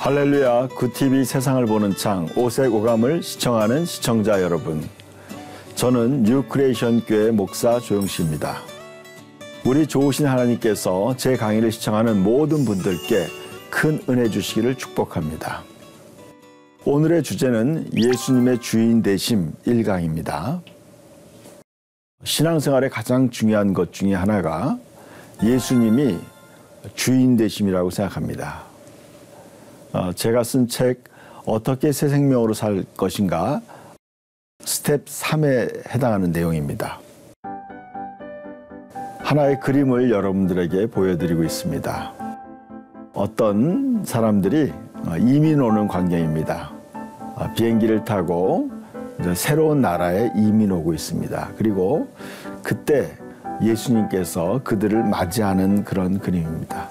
할렐루야, 굿TV 세상을 보는 창 오색 오감을 시청하는 시청자 여러분, 저는 뉴크리에이션 교회 목사 조영식입니다. 우리 좋으신 하나님께서 제 강의를 시청하는 모든 분들께 큰 은혜 주시기를 축복합니다. 오늘의 주제는 예수님의 주인 되심 1강입니다. 신앙생활의 가장 중요한 것 중에 하나가 예수님이 주인 되심이라고 생각합니다. 제가 쓴 책 어떻게 새 생명으로 살 것인가 스텝 3에 해당하는 내용입니다. 하나의 그림을 여러분들에게 보여드리고 있습니다. 어떤 사람들이 이민 오는 광경입니다. 비행기를 타고 새로운 나라에 이민 오고 있습니다. 그리고 그때 예수님께서 그들을 맞이하는 그런 그림입니다.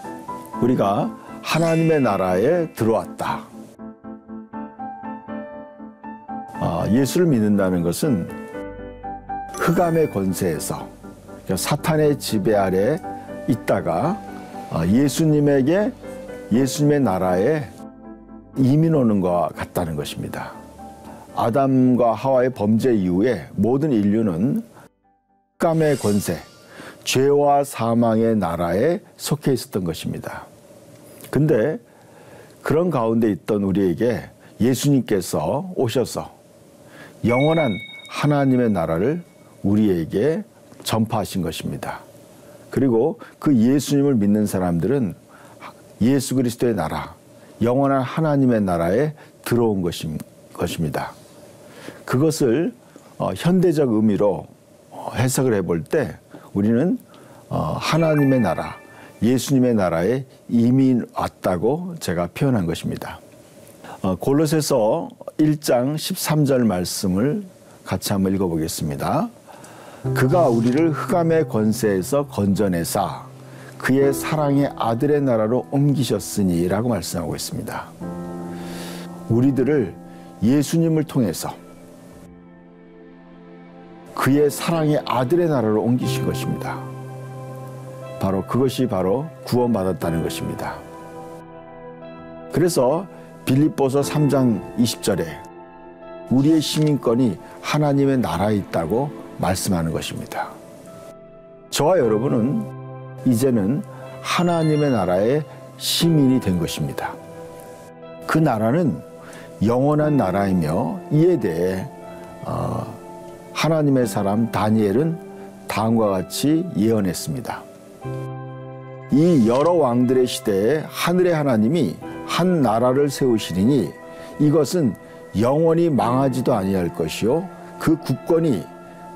우리가 하나님의 나라에 들어왔다. 예수를 믿는다는 것은 흑암의 권세에서, 사탄의 지배 아래 있다가 예수님에게, 예수님의 나라에 이민 오는 것과 같다는 것입니다. 아담과 하와의 범죄 이후에 모든 인류는 흑암의 권세, 죄와 사망의 나라에 속해 있었던 것입니다. 근데 그런 가운데 있던 우리에게 예수님께서 오셔서 영원한 하나님의 나라를 우리에게 전파하신 것입니다. 그리고 그 예수님을 믿는 사람들은 예수 그리스도의 나라, 영원한 하나님의 나라에 들어온 것입니다. 그것을 현대적 의미로 해석을 해볼 때 우리는 하나님의 나라, 예수님의 나라에 이미 왔다고 제가 표현한 것입니다. 골로새서 1장 13절 말씀을 같이 한번 읽어보겠습니다. 그가 우리를 흑암의 권세에서 건져내사 그의 사랑의 아들의 나라로 옮기셨으니 라고 말씀하고 있습니다. 우리들을 예수님을 통해서 그의 사랑의 아들의 나라로 옮기신 것입니다. 그것이 바로 구원받았다는 것입니다. 그래서 빌립보서 3장 20절에 우리의 시민권이 하나님의 나라에 있다고 말씀하는 것입니다. 저와 여러분은 이제는 하나님의 나라의 시민이 된 것입니다. 그 나라는 영원한 나라이며 이에 대해 하나님의 사람 다니엘은 다음과 같이 예언했습니다. 이 여러 왕들의 시대에 하늘의 하나님이 한 나라를 세우시리니 이것은 영원히 망하지도 아니할 것이요 그 국권이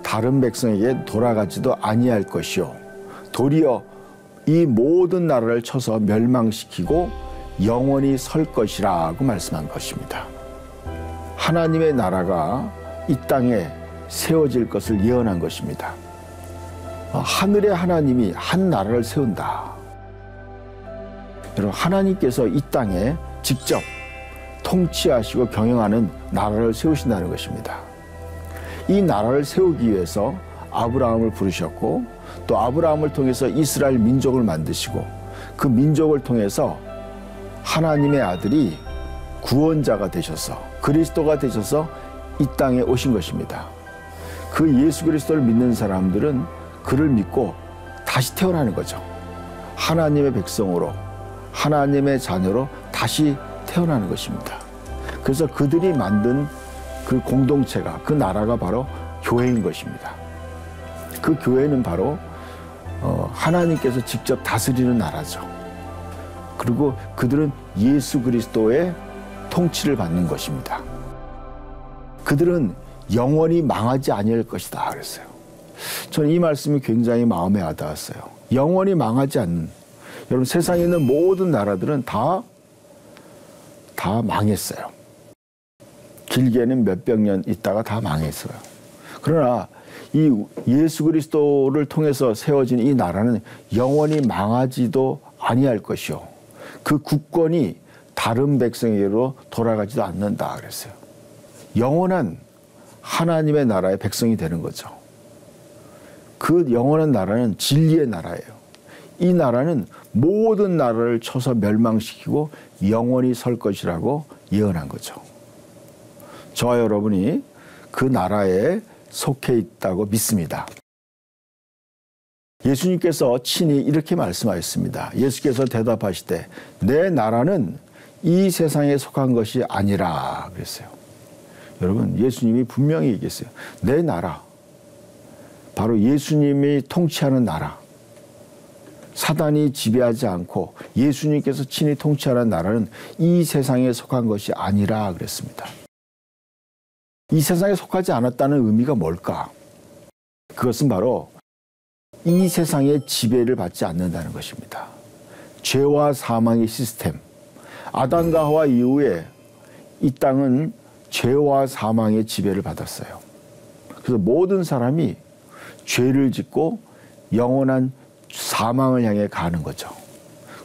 다른 백성에게 돌아가지도 아니할 것이요 도리어 이 모든 나라를 쳐서 멸망시키고 영원히 설 것이라고 말씀한 것입니다. 하나님의 나라가 이 땅에 세워질 것을 예언한 것입니다. 하늘의 하나님이 한 나라를 세운다. 여러분, 하나님께서 이 땅에 직접 통치하시고 경영하는 나라를 세우신다는 것입니다. 이 나라를 세우기 위해서 아브라함을 부르셨고 또 아브라함을 통해서 이스라엘 민족을 만드시고 그 민족을 통해서 하나님의 아들이 구원자가 되셔서 그리스도가 되셔서 이 땅에 오신 것입니다. 그 예수 그리스도를 믿는 사람들은 그를 믿고 다시 태어나는 거죠. 하나님의 백성으로, 하나님의 자녀로 다시 태어나는 것입니다. 그래서 그들이 만든 그 공동체가, 그 나라가 바로 교회인 것입니다. 그 교회는 바로 하나님께서 직접 다스리는 나라죠. 그리고 그들은 예수 그리스도의 통치를 받는 것입니다. 그들은 영원히 망하지 아니할 것이다 그랬어요. 저는 이 말씀이 굉장히 마음에 와닿았어요. 영원히 망하지 않는, 여러분 세상에 있는 모든 나라들은 다 망했어요. 길게는 몇백 년 있다가 다 망했어요. 그러나 이 예수 그리스도를 통해서 세워진 이 나라는 영원히 망하지도 아니할 것이요 그 국권이 다른 백성에게로 돌아가지도 않는다 그랬어요. 영원한 하나님의 나라의 백성이 되는 거죠. 그 영원한 나라는 진리의 나라예요. 이 나라는 모든 나라를 쳐서 멸망시키고 영원히 설 것이라고 예언한 거죠. 저와 여러분이 그 나라에 속해 있다고 믿습니다. 예수님께서 친히 이렇게 말씀하셨습니다. 예수께서 대답하시되 내 나라는 이 세상에 속한 것이 아니라 그랬어요. 여러분, 예수님이 분명히 얘기했어요. 내 나라, 바로 예수님이 통치하는 나라, 사단이 지배하지 않고 예수님께서 친히 통치하는 나라는 이 세상에 속한 것이 아니라 그랬습니다. 이 세상에 속하지 않았다는 의미가 뭘까? 그것은 바로 이 세상의 지배를 받지 않는다는 것입니다. 죄와 사망의 시스템, 아담과 하와 이후에 이 땅은 죄와 사망의 지배를 받았어요. 그래서 모든 사람이 죄를 짓고 영원한 사망을 향해 가는 거죠.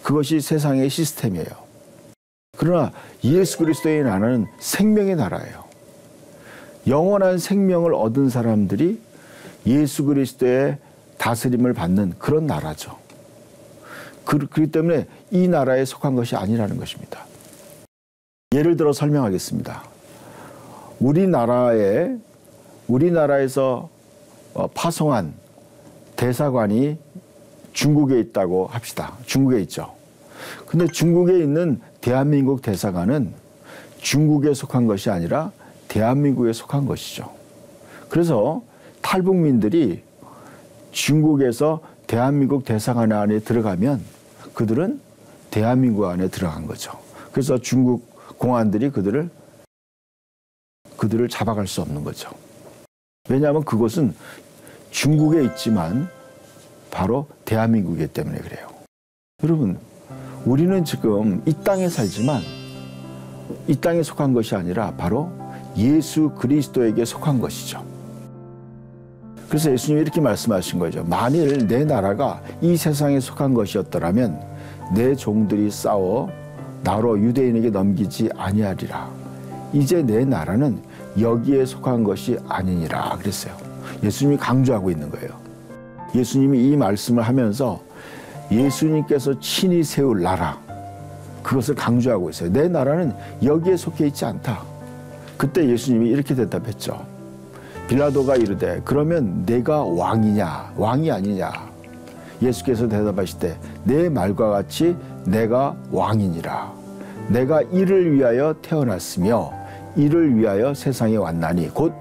그것이 세상의 시스템이에요. 그러나 예수 그리스도의 나라는 생명의 나라예요. 영원한 생명을 얻은 사람들이 예수 그리스도의 다스림을 받는 그런 나라죠. 그렇기 때문에 이 나라에 속한 것이 아니라는 것입니다. 예를 들어 설명하겠습니다. 우리나라에서 파송한 대사관이 중국에 있다고 합시다. 중국에 있죠. 근데 중국에 있는 대한민국 대사관은 중국에 속한 것이 아니라 대한민국에 속한 것이죠. 그래서 탈북민들이 중국에서 대한민국 대사관 안에 들어가면 그들은 대한민국 안에 들어간 거죠. 그래서 중국 공안들이 그들을 잡아갈 수 없는 거죠. 왜냐하면 그것은 중국에 있지만 바로 대한민국이기 때문에 그래요. 여러분, 우리는 지금 이 땅에 살지만 이 땅에 속한 것이 아니라 바로 예수 그리스도에게 속한 것이죠. 그래서 예수님이 이렇게 말씀하신 거죠. 만일 내 나라가 이 세상에 속한 것이었더라면 내 종들이 싸워 나로 유대인에게 넘기지 아니하리라. 이제 내 나라는 여기에 속한 것이 아니니라 그랬어요. 예수님이 강조하고 있는 거예요. 예수님이 이 말씀을 하면서 예수님께서 친히 세울 나라, 그것을 강조하고 있어요. 내 나라는 여기에 속해 있지 않다. 그때 예수님이 이렇게 대답했죠. 빌라도가 이르되 그러면 내가 왕이냐 왕이 아니냐. 예수께서 대답하시되 내 말과 같이 내가 왕이니라. 내가 이를 위하여 태어났으며 이를 위하여 세상에 왔나니 곧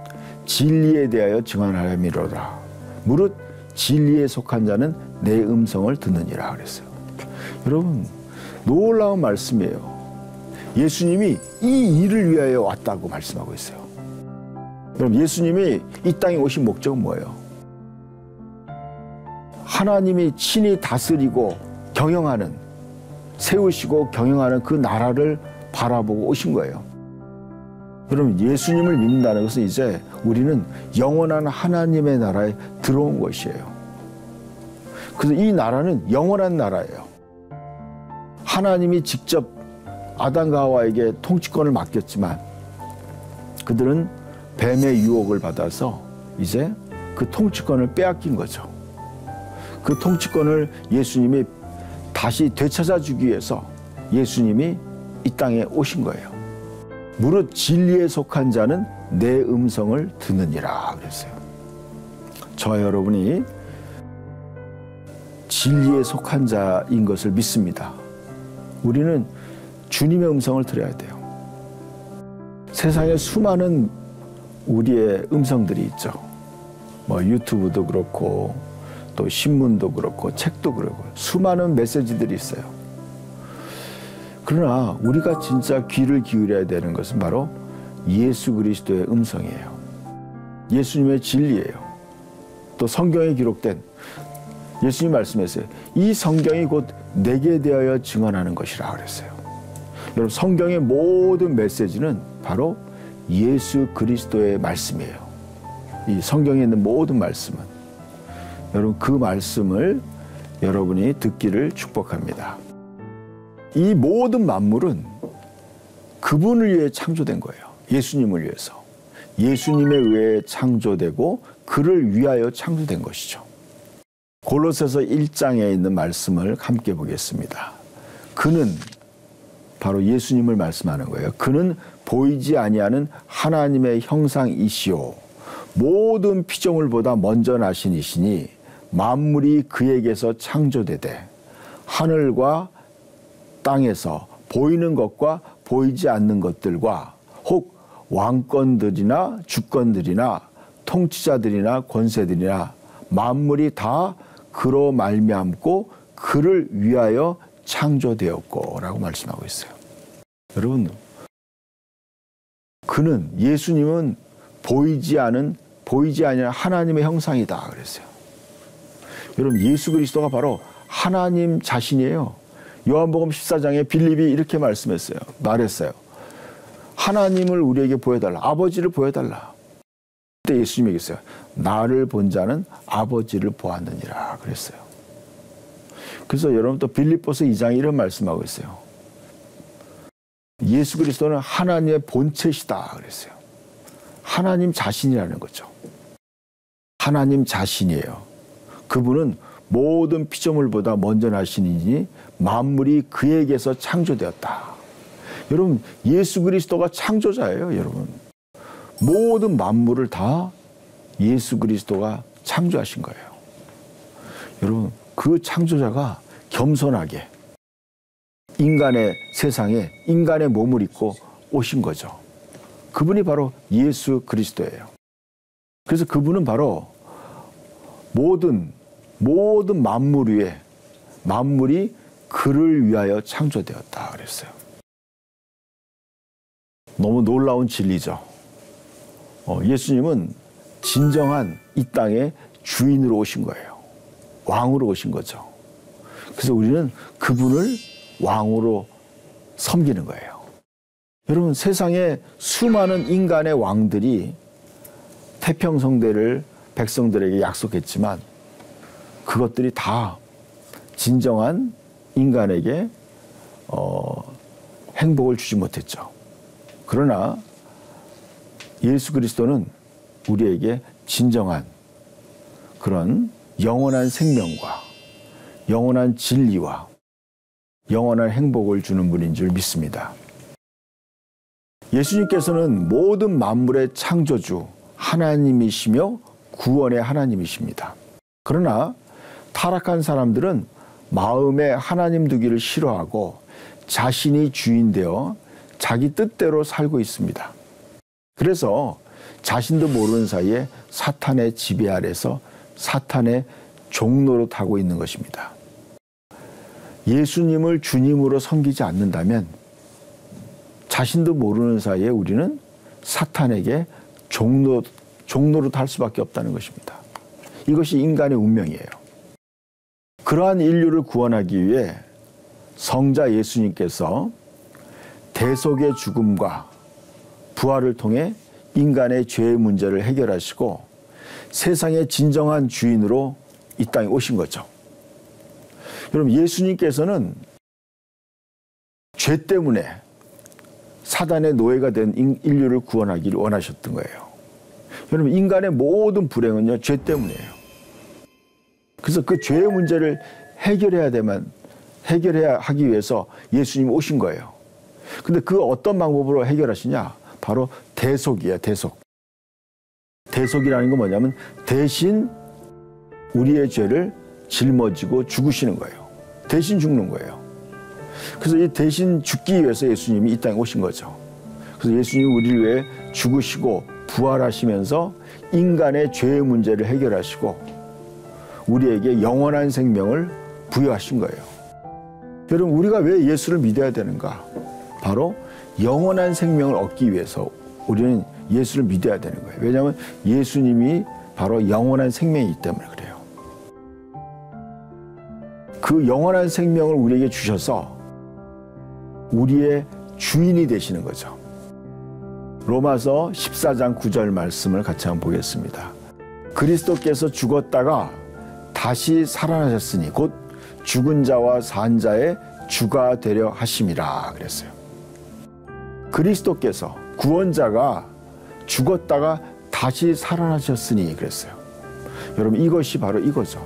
진리에 대하여 증언하려미로라. 무릇 진리에 속한 자는 내 음성을 듣느니라 그랬어요. 여러분, 놀라운 말씀이에요. 예수님이 이 일을 위하여 왔다고 말씀하고 있어요. 여러분, 예수님이 이 땅에 오신 목적은 뭐예요? 하나님이 친히 다스리고 경영하는, 세우시고 경영하는 그 나라를 바라보고 오신 거예요. 여러분, 예수님을 믿는다는 것은 이제 우리는 영원한 하나님의 나라에 들어온 것이에요. 그래서 이 나라는 영원한 나라예요. 하나님이 직접 아담과 하와에게 통치권을 맡겼지만 그들은 뱀의 유혹을 받아서 이제 그 통치권을 빼앗긴 거죠. 그 통치권을 예수님이 다시 되찾아주기 위해서 예수님이 이 땅에 오신 거예요. 무릇 진리에 속한 자는 내 음성을 듣느니라 그랬어요. 저와 여러분이 진리에 속한 자인 것을 믿습니다. 우리는 주님의 음성을 들어야 돼요. 세상에 수많은 우리의 음성들이 있죠. 뭐 유튜브도 그렇고 또 신문도 그렇고 책도 그렇고 수많은 메시지들이 있어요. 그러나 우리가 진짜 귀를 기울여야 되는 것은 바로 예수 그리스도의 음성이에요. 예수님의 진리예요. 또 성경에 기록된 예수님 말씀했어요. 이 성경이 곧 내게 대하여 증언하는 것이라 그랬어요. 여러분, 성경의 모든 메시지는 바로 예수 그리스도의 말씀이에요. 이 성경에 있는 모든 말씀은. 여러분, 그 말씀을 여러분이 듣기를 축복합니다. 이 모든 만물은 그분을 위해 창조된 거예요. 예수님을 위해서. 예수님에 의해 창조되고 그를 위하여 창조된 것이죠. 골로새서 1장에 있는 말씀을 함께 보겠습니다. 그는 바로 예수님을 말씀하는 거예요. 그는 보이지 아니하는 하나님의 형상이시오. 모든 피조물보다 먼저 나신 이시니 만물이 그에게서 창조되되 하늘과 땅에서 보이는 것과 보이지 않는 것들과 혹 왕권들이나 주권들이나 통치자들이나 권세들이나 만물이 다 그로 말미암고 그를 위하여 창조되었고 라고 말씀하고 있어요. 여러분, 그는, 예수님은 보이지 아니한 하나님의 형상이다 그랬어요. 여러분, 예수 그리스도가 바로 하나님 자신이에요. 요한복음 14장에 빌립이 이렇게 말했어요. 하나님을 우리에게 보여달라. 아버지를 보여달라. 그때 예수님이 얘기했어요. 나를 본 자는 아버지를 보았느니라 그랬어요. 그래서 여러분 또 빌립보서 2장에 이런 말씀하고 있어요. 예수 그리스도는 하나님의 본체시다 그랬어요. 하나님 자신이라는 거죠. 하나님 자신이에요. 그분은 모든 피조물보다 먼저 나시니 만물이 그에게서 창조되었다. 여러분, 예수 그리스도가 창조자예요, 여러분. 모든 만물을 다 예수 그리스도가 창조하신 거예요. 여러분, 그 창조자가 겸손하게 인간의 세상에 인간의 몸을 입고 오신 거죠. 그분이 바로 예수 그리스도예요. 그래서 그분은 바로 모든 만물 위에 만물이 그를 위하여 창조되었다 그랬어요. 너무 놀라운 진리죠. 예수님은 진정한 이 땅의 주인으로 오신 거예요. 왕으로 오신 거죠. 그래서 우리는 그분을 왕으로 섬기는 거예요. 여러분, 세상에 수많은 인간의 왕들이 태평성대를 백성들에게 약속했지만 그것들이 다 진정한 인간에게 행복을 주지 못했죠. 그러나 예수 그리스도는 우리에게 진정한 그런 영원한 생명과 영원한 진리와 영원한 행복을 주는 분인 줄 믿습니다. 예수님께서는 모든 만물의 창조주 하나님이시며 구원의 하나님이십니다. 그러나 타락한 사람들은 마음에 하나님 두기를 싫어하고 자신이 주인 되어 자기 뜻대로 살고 있습니다. 그래서 자신도 모르는 사이에 사탄의 지배 아래서 사탄의 종노릇하고 있는 것입니다. 예수님을 주님으로 섬기지 않는다면 자신도 모르는 사이에 우리는 사탄에게 종노릇할 수밖에 없다는 것입니다. 이것이 인간의 운명이에요. 그러한 인류를 구원하기 위해 성자 예수님께서 대속의 죽음과 부활을 통해 인간의 죄의 문제를 해결하시고 세상의 진정한 주인으로 이 땅에 오신 거죠. 여러분, 예수님께서는 죄 때문에 사단의 노예가 된 인류를 구원하기를 원하셨던 거예요. 여러분, 인간의 모든 불행은요, 죄 때문이에요. 그래서 그 죄의 문제를 해결해야 하기 위해서 예수님이 오신 거예요. 근데 그 어떤 방법으로 해결하시냐? 바로 대속이에요, 대속. 대속이라는 건 뭐냐면 대신 우리의 죄를 짊어지고 죽으시는 거예요. 대신 죽는 거예요. 그래서 이 대신 죽기 위해서 예수님이 이 땅에 오신 거죠. 그래서 예수님이 우리를 위해 죽으시고 부활하시면서 인간의 죄의 문제를 해결하시고 우리에게 영원한 생명을 부여하신 거예요. 여러분, 우리가 왜 예수를 믿어야 되는가? 바로 영원한 생명을 얻기 위해서 우리는 예수를 믿어야 되는 거예요. 왜냐하면 예수님이 바로 영원한 생명이기 때문에 그래요. 그 영원한 생명을 우리에게 주셔서 우리의 주인이 되시는 거죠. 로마서 14장 9절 말씀을 같이 한번 보겠습니다. 그리스도께서 죽었다가 다시 살아나셨으니 곧 죽은 자와 산 자의 주가 되려 하심이라 그랬어요. 그리스도께서 구원자가 죽었다가 다시 살아나셨으니 그랬어요. 여러분, 이것이 바로 이거죠.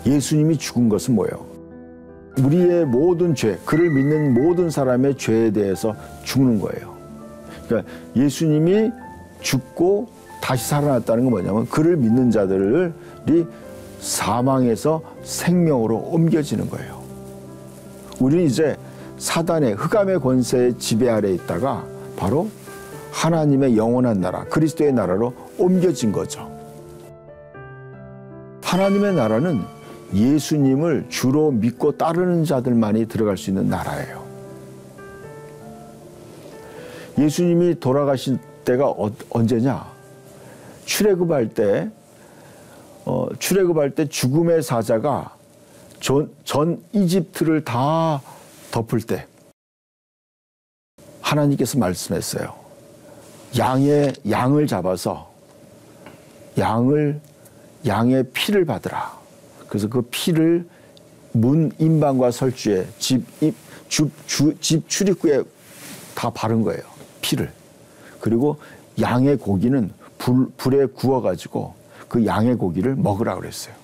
예수님이 죽은 것은 뭐예요? 우리의 모든 죄, 그를 믿는 모든 사람의 죄에 대해서 죽는 거예요. 그러니까 예수님이 죽고 다시 살아났다는 건 뭐냐면 그를 믿는 자들이 사망에서 생명으로 옮겨지는 거예요. 우리는 이제 사단의 흑암의 권세의 지배 아래 있다가 바로 하나님의 영원한 나라, 그리스도의 나라로 옮겨진 거죠. 하나님의 나라는 예수님을 주로 믿고 따르는 자들만이 들어갈 수 있는 나라예요. 예수님이 돌아가신 때가 언제냐? 출애굽할 때 죽음의 사자가 전 이집트를 다 덮을 때 하나님께서 말씀했어요. 양을 잡아서 양의 피를 받으라. 그래서 그 피를 문 임방과 설주에 집 출입구에 다 바른 거예요. 피를. 그리고 양의 고기는 불에 구워가지고 그 양의 고기를 먹으라 그랬어요.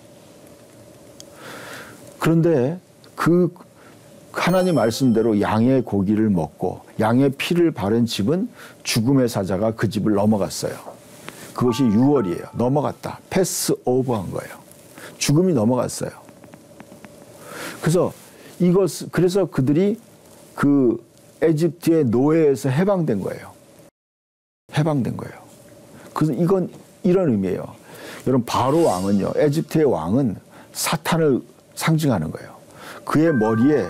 그런데 그 하나님 말씀대로 양의 고기를 먹고 양의 피를 바른 집은 죽음의 사자가 그 집을 넘어갔어요. 그것이 유월이에요. 넘어갔다. 패스 오버한 거예요. 죽음이 넘어갔어요. 그래서 그들이 그 에집트의 노예에서 해방된 거예요. 해방된 거예요. 그래서 이건 이런 의미예요. 여러분 바로 왕은요. 에집트의 왕은 사탄을 상징하는 거예요. 그의 머리에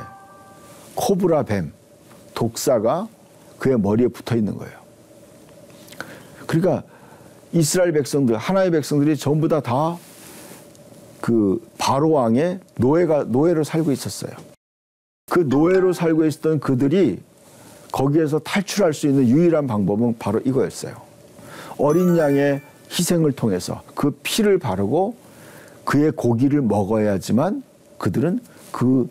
코브라 뱀, 독사가 그의 머리에 붙어 있는 거예요. 그러니까 이스라엘 백성들, 하나의 백성들이 전부 다 그 바로 왕의 노예로 살고 있었어요. 그 노예로 살고 있었던 그들이 거기에서 탈출할 수 있는 유일한 방법은 바로 이거였어요. 어린 양의 희생을 통해서 그 피를 바르고 그의 고기를 먹어야지만 그들은 그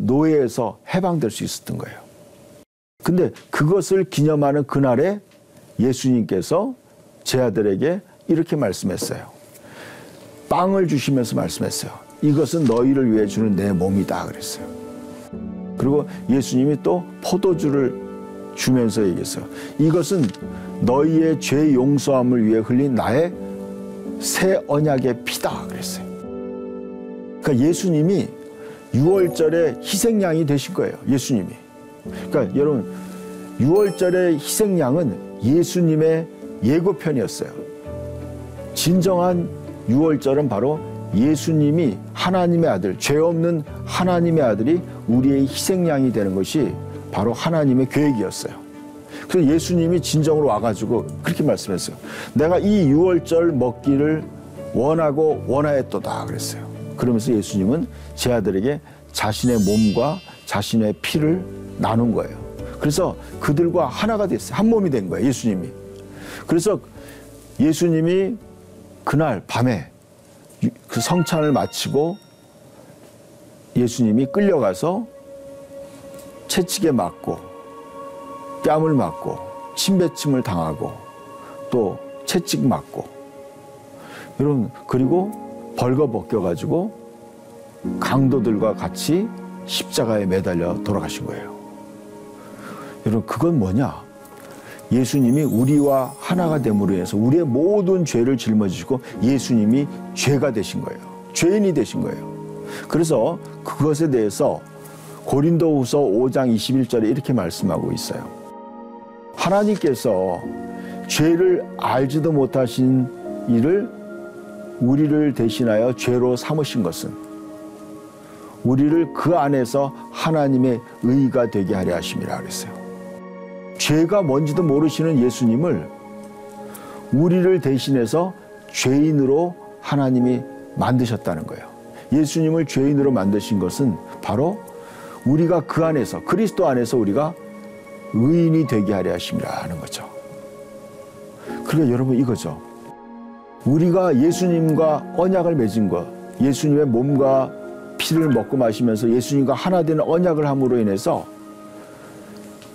노예에서 해방될 수 있었던 거예요. 근데 그것을 기념하는 그날에 예수님께서 제 아들에게 이렇게 말씀했어요. 빵을 주시면서 말씀했어요. 이것은 너희를 위해 주는 내 몸이다 그랬어요. 그리고 예수님이 또 포도주를 주면서 얘기했어요. 이것은 너희의 죄 용서함을 위해 흘린 나의 새 언약의 피다 그랬어요. 그러니까 예수님이 유월절에 희생양이 되신 거예요. 예수님이. 그러니까 여러분 유월절의 희생양은 예수님의 예고편이었어요. 진정한 유월절은 바로 예수님이 하나님의 아들, 죄 없는 하나님의 아들이 우리의 희생양이 되는 것이 바로 하나님의 계획이었어요. 그래서 예수님이 진정으로 와가지고 그렇게 말씀했어요. 내가 이 유월절 먹기를 원하고 원하였도다 그랬어요. 그러면서 예수님은 제 아들에게 자신의 몸과 자신의 피를 나눈 거예요. 그래서 그들과 하나가 됐어요. 한 몸이 된 거예요. 예수님이. 그래서 예수님이 그날 밤에 그 성찬을 마치고 예수님이 끌려가서 채찍에 맞고 뺨을 맞고 침뱉음을 당하고 또 채찍 맞고 여러분 그리고 벌거벗겨가지고 강도들과 같이 십자가에 매달려 돌아가신 거예요. 여러분 그건 뭐냐? 예수님이 우리와 하나가 됨으로 해서 우리의 모든 죄를 짊어지시고 예수님이 죄가 되신 거예요. 죄인이 되신 거예요. 그래서 그것에 대해서 고린도후서 5장 21절에 이렇게 말씀하고 있어요. 하나님께서 죄를 알지도 못하신 이를 우리를 대신하여 죄로 삼으신 것은 우리를 그 안에서 하나님의 의가 되게 하려 하심이라 그랬어요. 죄가 뭔지도 모르시는 예수님을 우리를 대신해서 죄인으로 하나님이 만드셨다는 거예요. 예수님을 죄인으로 만드신 것은 바로 우리가 그 안에서 그리스도 안에서 우리가 의인이 되게 하려 하심이라 하는 거죠. 그러니까 여러분 이거죠. 우리가 예수님과 언약을 맺은 것, 예수님의 몸과 피를 먹고 마시면서 예수님과 하나 되는 언약을 함으로 인해서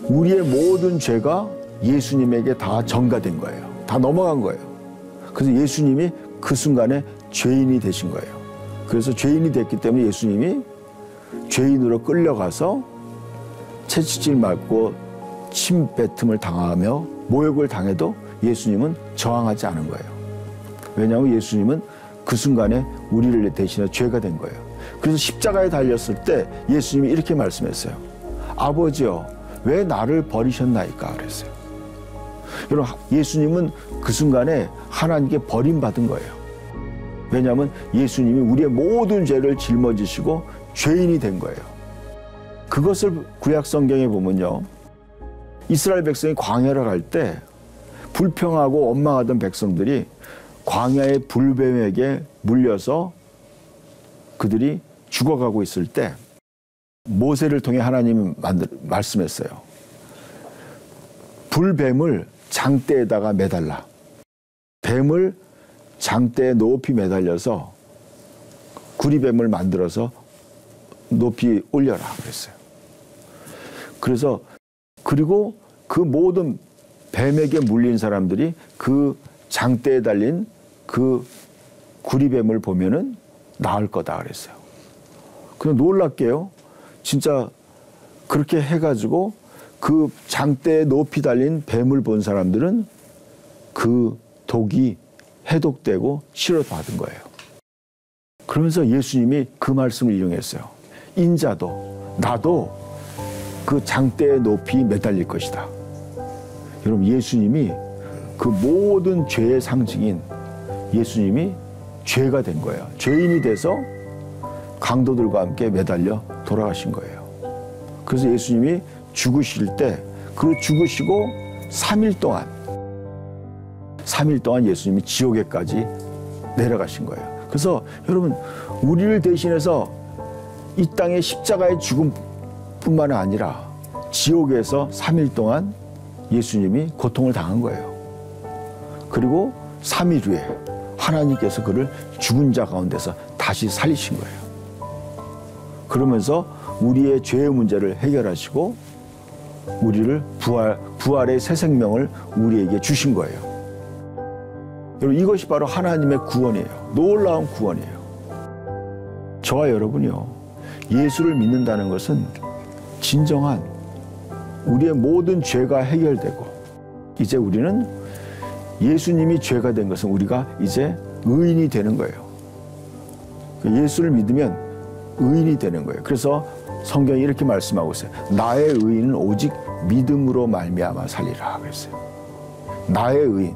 우리의 모든 죄가 예수님에게 다 전가된 거예요. 다 넘어간 거예요. 그래서 예수님이 그 순간에 죄인이 되신 거예요. 그래서 죄인이 됐기 때문에 예수님이 죄인으로 끌려가서 채찍질 맞고 침뱉음을 당하며 모욕을 당해도 예수님은 저항하지 않은 거예요. 왜냐하면 예수님은 그 순간에 우리를 대신해 죄가 된 거예요. 그래서 십자가에 달렸을 때 예수님이 이렇게 말씀했어요. 아버지여, 왜 나를 버리셨나이까 그랬어요. 여러분, 예수님은 그 순간에 하나님께 버림받은 거예요. 왜냐하면 예수님이 우리의 모든 죄를 짊어지시고 죄인이 된 거예요. 그것을 구약 성경에 보면요, 이스라엘 백성이 광야를 갈 때 불평하고 원망하던 백성들이 광야의 불뱀에게 물려서 그들이 죽어가고 있을 때 모세를 통해 하나님이 말씀했어요. 불뱀을 장대에다가 매달라. 뱀을 장대에 높이 매달려서 구리뱀을 만들어서 높이 올려라 그랬어요. 그래서 그리고 그 모든 뱀에게 물린 사람들이 그 장대에 달린 그 구리뱀을 보면은 나을 거다 그랬어요. 근데 놀랍게요, 진짜 그렇게 해가지고 그 장대에 높이 달린 뱀을 본 사람들은 그 독이 해독되고 치료받은 거예요. 그러면서 예수님이 그 말씀을 인용했어요. 인자도 나도 그 장대에 높이 매달릴 것이다. 여러분, 예수님이 그 모든 죄의 상징인 예수님이 죄가 된 거예요. 죄인이 돼서 강도들과 함께 매달려 돌아가신 거예요. 그래서 예수님이 죽으실 때, 그 죽으시고 3일 동안 예수님이 지옥에까지 내려가신 거예요. 그래서 여러분, 우리를 대신해서 이 땅의 십자가의 죽음뿐만 아니라 지옥에서 3일 동안 예수님이 고통을 당한 거예요. 그리고 3일 후에 하나님께서 그를 죽은 자 가운데서 다시 살리신 거예요. 그러면서 우리의 죄의 문제를 해결하시고 우리를 부활의 새 생명을 우리에게 주신 거예요. 여러분, 이것이 바로 하나님의 구원이에요. 놀라운 구원이에요. 저와 여러분이요, 예수를 믿는다는 것은 진정한 우리의 모든 죄가 해결되고, 이제 우리는 예수님이 죄가 된 것은 우리가 이제 의인이 되는 거예요. 예수를 믿으면 의인이 되는 거예요. 그래서 성경이 이렇게 말씀하고 있어요. 나의 의인은 오직 믿음으로 말미암아 살리라 그랬어요. 나의 의인,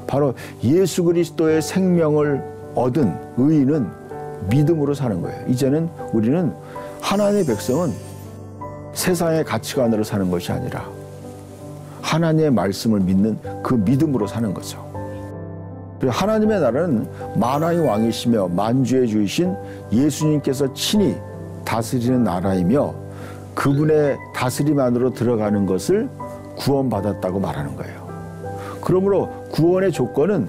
바로 예수 그리스도의 생명을 얻은 의인은 믿음으로 사는 거예요. 이제는 우리는 하나님의 백성은 세상의 가치관으로 사는 것이 아니라 하나님의 말씀을 믿는 그 믿음으로 사는 거죠. 그리고 하나님의 나라는 만왕의 왕이시며 만주의 주이신 예수님께서 친히 다스리는 나라이며 그분의 다스림 안으로 들어가는 것을 구원받았다고 말하는 거예요. 그러므로 구원의 조건은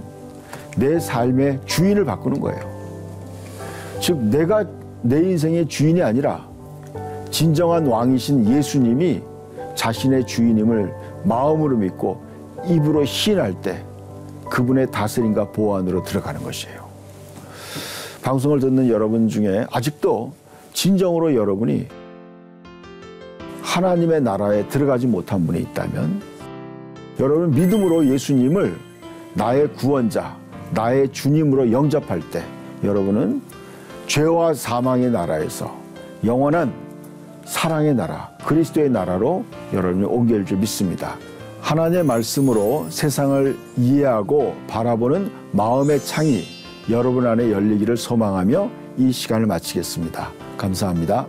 내 삶의 주인을 바꾸는 거예요. 즉, 내가 내 인생의 주인이 아니라 진정한 왕이신 예수님이 자신의 주인임을 마음으로 믿고 입으로 시인할 때 그분의 다스림과 보호 안으로 들어가는 것이에요. 방송을 듣는 여러분 중에 아직도 진정으로 여러분이 하나님의 나라에 들어가지 못한 분이 있다면, 여러분 믿음으로 예수님을 나의 구원자, 나의 주님으로 영접할 때 여러분은 죄와 사망의 나라에서 영원한 사랑의 나라, 그리스도의 나라로 여러분이 옮길 줄 믿습니다. 하나님의 말씀으로 세상을 이해하고 바라보는 마음의 창이 여러분 안에 열리기를 소망하며 이 시간을 마치겠습니다. 감사합니다.